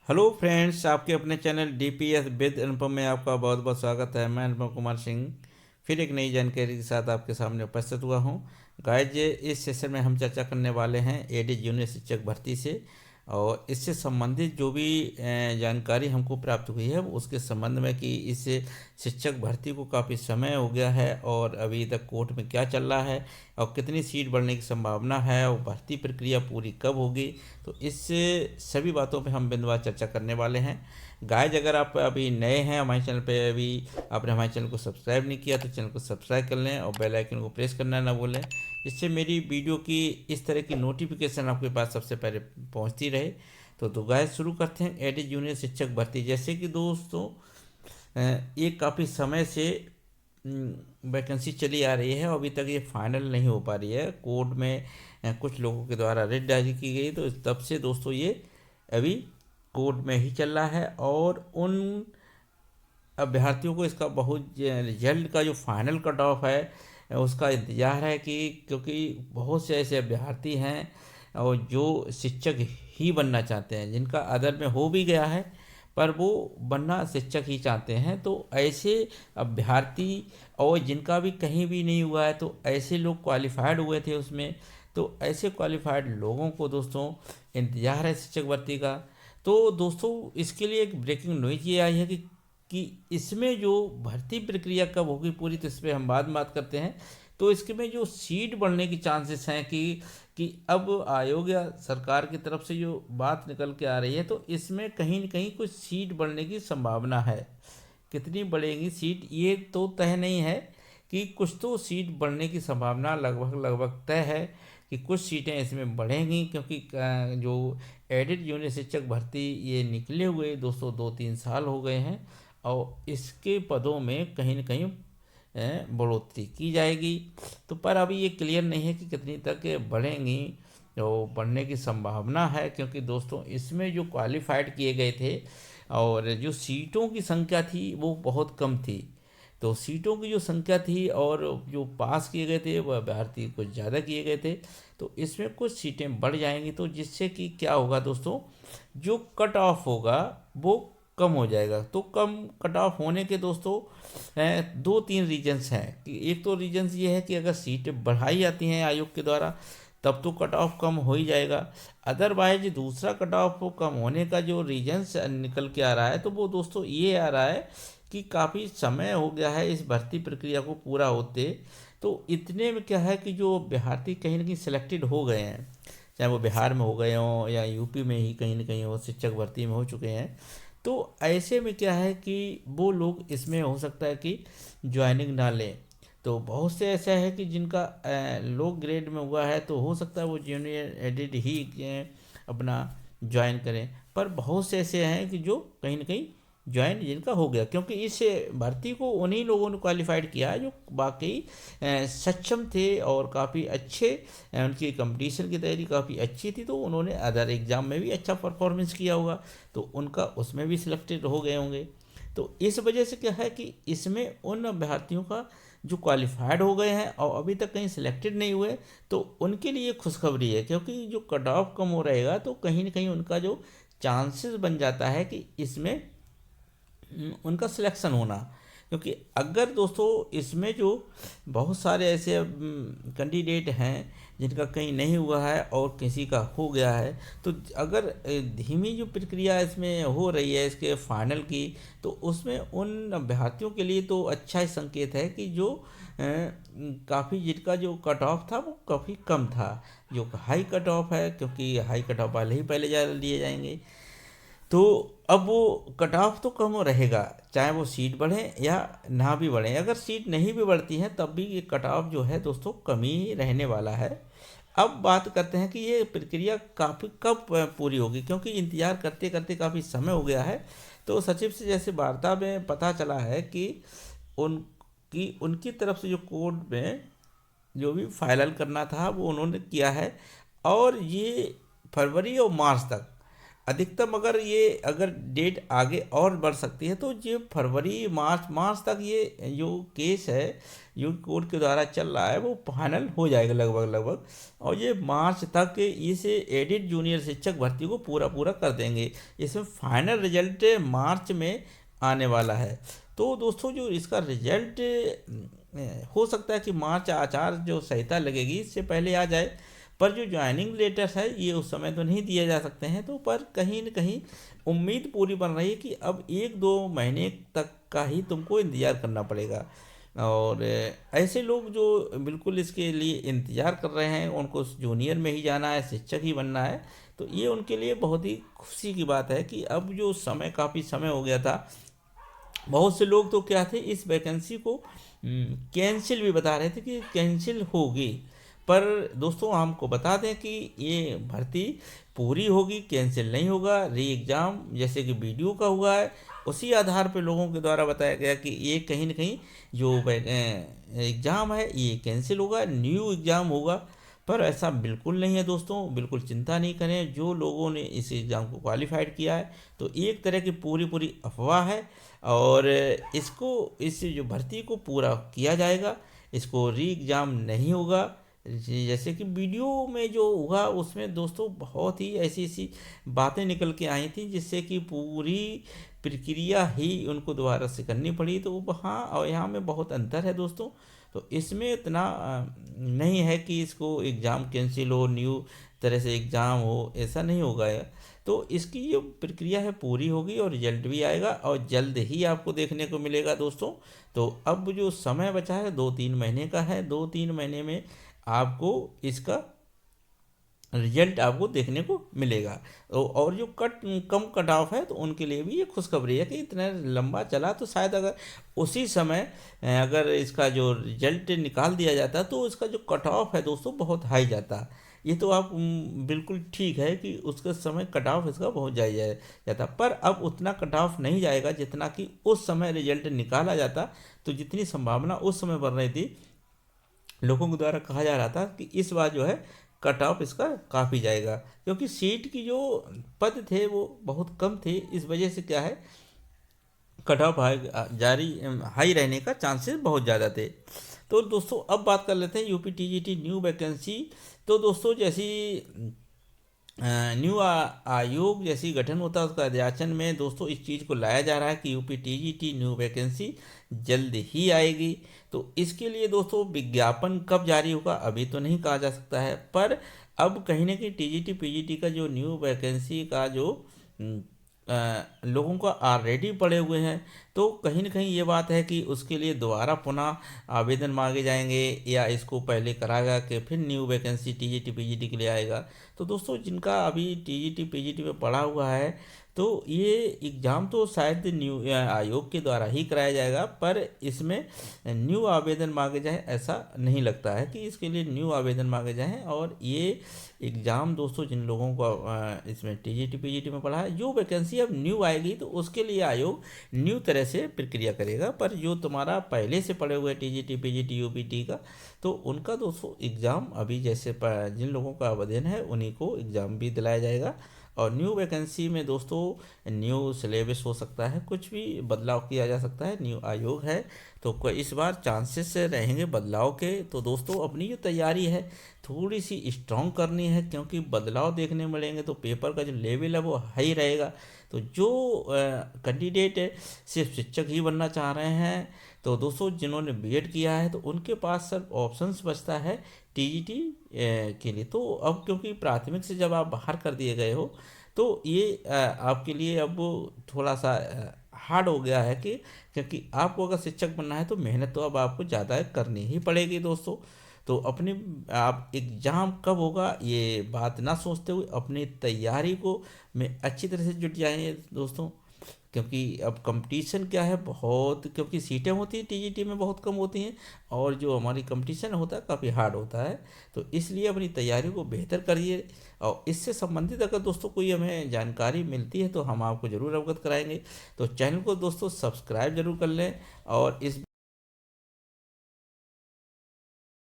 Hello friends, आपके अपने channel DPS with अनुपम में आपका बहुत बहुत स्वागत है। मैं अनुपम कुमार सिंह फिर एक नई जानकारी के साथ आपके सामने उपस्थित हुआ हूँ। गाइज, इस सेशन में हम चर्चा करने वाले हैं एडी जूनियर शिक्षक भर्ती से और इससे संबंधित जो भी जानकारी हमको प्राप्त हुई है उसके संबंध में कि इस शिक्षक भर्ती को काफ़ी समय हो गया है और अभी तक कोर्ट में क्या चल रहा है और कितनी सीट बढ़ने की संभावना है और भर्ती प्रक्रिया पूरी कब होगी। तो इस सभी बातों पे हम बिंदुवार चर्चा करने वाले हैं। गाइज, अगर आप अभी नए हैं हमारे चैनल पे, अभी आपने हमारे चैनल को सब्सक्राइब नहीं किया तो चैनल को सब्सक्राइब कर लें और बेल आइकन को प्रेस करना ना भूलें, जिससे मेरी वीडियो की इस तरह की नोटिफिकेशन आपके पास सबसे पहले पहुंचती रहे। तो गाइज, शुरू करते हैं एडी जूनियर शिक्षक भर्ती। जैसे कि दोस्तों, ये काफ़ी समय से वैकेंसी चली आ रही है और अभी तक ये फाइनल नहीं हो पा रही है। कोर्ट में कुछ लोगों के द्वारा रिट जारी की गई, तो तब से दोस्तों ये अभी कोर्ट में ही चल रहा है और उन अभ्यर्थियों को इसका बहुत रिजल्ट का जो फाइनल कट ऑफ है उसका इंतज़ार है कि क्योंकि बहुत से ऐसे अभ्यर्थी हैं और जो शिक्षक ही बनना चाहते हैं, जिनका अदर में हो भी गया है पर वो बनना शिक्षक ही चाहते हैं। तो ऐसे अभ्यर्थी और जिनका भी कहीं भी नहीं हुआ है, तो ऐसे लोग क्वालिफाइड हुए थे उसमें, तो ऐसे क्वालिफाइड लोगों को दोस्तों इंतज़ार है शिक्षक भर्ती का। तो दोस्तों, इसके लिए एक ब्रेकिंग न्यूज़ ये आई है कि इसमें जो भर्ती प्रक्रिया कब होगी पूरी, तो इस पर हम बाद में बात करते हैं। तो इसके में जो सीट बढ़ने की चांसेस हैं कि अब आयोग या सरकार की तरफ से जो बात निकल के आ रही है, तो इसमें कहीं न कहीं कुछ सीट बढ़ने की संभावना है। कितनी बढ़ेगी सीट ये तो तय नहीं है, कि कुछ तो सीट बढ़ने की संभावना लगभग लगभग तय है कि कुछ सीटें इसमें बढ़ेंगी, क्योंकि जो एडिड जूनियर शिक्षक भर्ती ये निकले हुए दोस्तों 2-3 साल हो गए हैं और इसके पदों में कहीं न कहीं बढ़ोतरी की जाएगी। तो पर अभी ये क्लियर नहीं है कि कितनी तक बढ़ेंगी। तो बढ़ने की संभावना है, क्योंकि दोस्तों इसमें जो क्वालिफाइड किए गए थे और जो सीटों की संख्या थी वो बहुत कम थी। तो सीटों की जो संख्या थी और जो पास किए गए थे वह अभ्यर्थी कुछ ज़्यादा किए गए थे, तो इसमें कुछ सीटें बढ़ जाएंगी। तो जिससे कि क्या होगा दोस्तों, जो कट ऑफ होगा वो कम हो जाएगा। तो कम कट ऑफ होने के दोस्तों 2-3 रीजन्स हैं। कि एक तो रीजन्स ये है कि अगर सीटें बढ़ाई जाती हैं आयोग के द्वारा तब तो कट ऑफ कम हो ही जाएगा। अदरवाइज दूसरा कट ऑफ कम होने का जो रीजन्स निकल के आ रहा है, तो वो दोस्तों ये आ रहा है कि काफ़ी समय हो गया है इस भर्ती प्रक्रिया को पूरा होते। तो इतने में क्या है कि जो अभ्यर्थी कहीं ना कहीं सिलेक्टेड हो गए हैं, चाहे वो बिहार में हो गए हों या यूपी में ही कहीं ना कहीं वो शिक्षक भर्ती में हो चुके हैं, तो ऐसे में क्या है कि वो लोग इसमें हो सकता है कि ज्वाइनिंग ना लें। तो बहुत से ऐसा है कि जिनका लो ग्रेड में हुआ है, तो हो सकता है वो जूनियर एडिड ही अपना ज्वाइन करें। पर बहुत से ऐसे हैं कि जो कहीं ना कहीं ज्वाइन जिनका हो गया, क्योंकि इस भर्ती को उन्हीं लोगों ने क्वालिफाइड किया है जो वाकई सक्षम थे और काफ़ी अच्छे, उनकी कंपटीशन की तैयारी काफ़ी अच्छी थी, तो उन्होंने अदर एग्ज़ाम में भी अच्छा परफॉर्मेंस किया होगा, तो उनका उसमें भी सिलेक्टेड हो गए होंगे। तो इस वजह से क्या है कि इसमें उन अभ्यर्थियों का जो क्वालिफाइड हो गए हैं और अभी तक कहीं सिलेक्टेड नहीं हुए, तो उनके लिए खुशखबरी है, क्योंकि जो कट ऑफ कम हो रहेगा तो कहीं ना कहीं उनका जो चांसेस बन जाता है कि इसमें उनका सिलेक्शन होना। क्योंकि अगर दोस्तों इसमें जो बहुत सारे ऐसे कैंडिडेट हैं जिनका कहीं नहीं हुआ है और किसी का हो गया है, तो अगर धीमी जो प्रक्रिया इसमें हो रही है इसके फाइनल की, तो उसमें उन अभ्यर्थियों के लिए तो अच्छा ही संकेत है कि जो काफ़ी जिनका जो कट ऑफ था वो काफ़ी कम था। जो हाई कट ऑफ है, क्योंकि हाई कट ऑफ वाले ही पहले जा लिए जाएंगे, तो अब वो कट ऑफ तो कम रहेगा, चाहे वो सीट बढ़े या ना भी बढ़े। अगर सीट नहीं भी बढ़ती है तब भी ये कट ऑफ जो है दोस्तों कम ही रहने वाला है। अब बात करते हैं कि ये प्रक्रिया काफ़ी कब पूरी होगी, क्योंकि इंतज़ार करते करते काफ़ी समय हो गया है। तो सचिव से जैसे वार्ता में पता चला है कि उनकी तरफ से जो कोर्ट में जो भी फाइनल करना था वो उन्होंने किया है, और ये फरवरी और मार्च तक अधिकतम अगर ये अगर डेट आगे और बढ़ सकती है तो ये फरवरी मार्च तक ये जो केस है जो कोर्ट के द्वारा चल रहा है वो फाइनल हो जाएगा लगभग। और ये मार्च तक इसे एडिट जूनियर शिक्षक भर्ती को पूरा कर देंगे। इसमें फाइनल रिजल्ट मार्च में आने वाला है। तो दोस्तों जो इसका रिजल्ट हो सकता है कि मार्च आचार जो संहिता लगेगी इससे पहले आ जाए, पर जो ज्वाइनिंग लेटर्स है ये उस समय तो नहीं दिए जा सकते हैं। तो पर कहीं न कहीं उम्मीद पूरी बन रही है कि अब 1-2 महीने तक का ही तुमको इंतज़ार करना पड़ेगा। और ऐसे लोग जो बिल्कुल इसके लिए इंतज़ार कर रहे हैं, उनको जूनियर में ही जाना है, शिक्षक ही बनना है, तो ये उनके लिए बहुत ही खुशी की बात है कि अब जो समय काफ़ी समय हो गया था। बहुत से लोग तो क्या थे, इस वैकेंसी को कैंसिल भी बता रहे थे कि कैंसिल होगी। पर दोस्तों हमको बता दें कि ये भर्ती पूरी होगी, कैंसिल नहीं होगा। री एग्ज़ाम जैसे कि वीडियो का हुआ है उसी आधार पर लोगों के द्वारा बताया गया कि ये कहीं न कहीं जो एग्ज़ाम है ये कैंसिल होगा, न्यू एग्ज़ाम होगा। पर ऐसा बिल्कुल नहीं है दोस्तों, बिल्कुल चिंता नहीं करें। जो लोगों ने इस एग्ज़ाम को क्वालिफाइड किया है तो एक तरह की पूरी अफवाह है। और इसको इस जो भर्ती को पूरा किया जाएगा, इसको री एग्ज़ाम नहीं होगा। जैसे कि वीडियो में जो हुआ उसमें दोस्तों बहुत ही ऐसी ऐसी बातें निकल के आई थी जिससे कि पूरी प्रक्रिया ही उनको दोबारा से करनी पड़ी। तो वहाँ और यहाँ में बहुत अंतर है दोस्तों। तो इसमें इतना नहीं है कि इसको एग्ज़ाम कैंसिल हो, न्यू तरह से एग्ज़ाम हो, ऐसा नहीं होगा यार। तो इसकी जो प्रक्रिया है पूरी होगी और रिजल्ट भी आएगा और जल्द ही आपको देखने को मिलेगा दोस्तों। तो अब जो समय बचा है 2-3 महीने का है, 2-3 महीने में आपको इसका रिजल्ट आपको देखने को मिलेगा। तो और जो कम कट ऑफ है तो उनके लिए भी ये खुशखबरी है कि इतना लंबा चला तो शायद अगर उसी समय अगर इसका जो रिजल्ट निकाल दिया जाता तो इसका जो कट ऑफ है दोस्तों बहुत हाई जाता। ये तो आप बिल्कुल ठीक है कि उसके समय कट ऑफ इसका बहुत जाता, पर अब उतना कट ऑफ नहीं जाएगा जितना कि उस समय रिजल्ट निकाला जाता। तो जितनी संभावना उस समय बन रही थी, लोगों के द्वारा कहा जा रहा था कि इस बार जो है कट ऑफ इसका काफ़ी जाएगा, क्योंकि सीट की जो पद थे वो बहुत कम थे। इस वजह से क्या है, कट ऑफ हाई रहने का चांसेस बहुत ज़्यादा थे। तो दोस्तों अब बात कर लेते हैं यूपी टीजीटी न्यू वैकेंसी। तो दोस्तों जैसी न्यू आयोग जैसी गठन होता है उसका अध्याचन में दोस्तों इस चीज़ को लाया जा रहा है कि यूपी टीजीटी न्यू वैकेंसी जल्द ही आएगी। तो इसके लिए दोस्तों विज्ञापन कब जारी होगा अभी तो नहीं कहा जा सकता है, पर अब कहीं ना कहीं टीजीटी पीजीटी का जो न्यू वैकेंसी का जो लोगों को ऑलरेडी पड़े हुए हैं, तो कहीं ना कहीं ये बात है कि उसके लिए दोबारा पुनः आवेदन मांगे जाएंगे या इसको पहले कराएगा कि फिर न्यू वैकेंसी टीजीटी पीजीटी के लिए आएगा। तो दोस्तों जिनका अभी टीजीटी पीजीटी में पड़ा हुआ है तो ये एग्ज़ाम तो शायद न्यू आयोग के द्वारा ही कराया जाएगा, पर इसमें न्यू आवेदन मांगे जाए ऐसा नहीं लगता है कि इसके लिए न्यू आवेदन मांगे जाएं। और ये एग्ज़ाम दोस्तों जिन लोगों को इसमें टीजीटी पीजीटी में पढ़ा है, जो वैकेंसी अब न्यू आएगी तो उसके लिए आयोग न्यू तरह से प्रक्रिया करेगा। पर जो तुम्हारा पहले से पढ़े हुए टीजीटी पीजीटी यूपीटी का, तो उनका दोस्तों एग्ज़ाम अभी जैसे जिन लोगों का आवेदन है उन्हीं को एग्ज़ाम भी दिलाया जाएगा। और न्यू वैकेंसी में दोस्तों न्यू सिलेबस हो सकता है, कुछ भी बदलाव किया जा सकता है। न्यू आयोग है तो इस बार चांसेस रहेंगे बदलाव के। तो दोस्तों अपनी जो तैयारी है थोड़ी सी स्ट्रॉन्ग करनी है, क्योंकि बदलाव देखने मिलेंगे तो पेपर का जो लेवल है वो हाई रहेगा। तो जो कैंडिडेट सिर्फ शिक्षक ही बनना चाह रहे हैं, तो दोस्तों जिन्होंने बीएड किया है तो उनके पास सिर्फ ऑप्शंस बचता है टीजीटी के लिए। तो अब क्योंकि प्राथमिक से जब आप बाहर कर दिए गए हो तो ये आपके लिए अब थोड़ा सा हार्ड हो गया है कि क्योंकि आपको अगर शिक्षक बनना है तो मेहनत तो अब आपको ज़्यादा करनी ही पड़ेगी दोस्तों। तो अपने आप एग्ज़ाम कब होगा ये बात ना सोचते हुए अपनी तैयारी को में अच्छी तरह से जुट जाएंगे दोस्तों, क्योंकि अब कंपटीशन क्या है बहुत, क्योंकि सीटें होती हैं टीजीटी में बहुत कम होती हैं और जो हमारी कंपटीशन होता है काफ़ी हार्ड होता है। तो इसलिए अपनी तैयारी को बेहतर करिए। और इससे संबंधित अगर दोस्तों कोई हमें जानकारी मिलती है तो हम आपको ज़रूर अवगत कराएंगे। तो चैनल को दोस्तों सब्सक्राइब जरूर कर लें और इस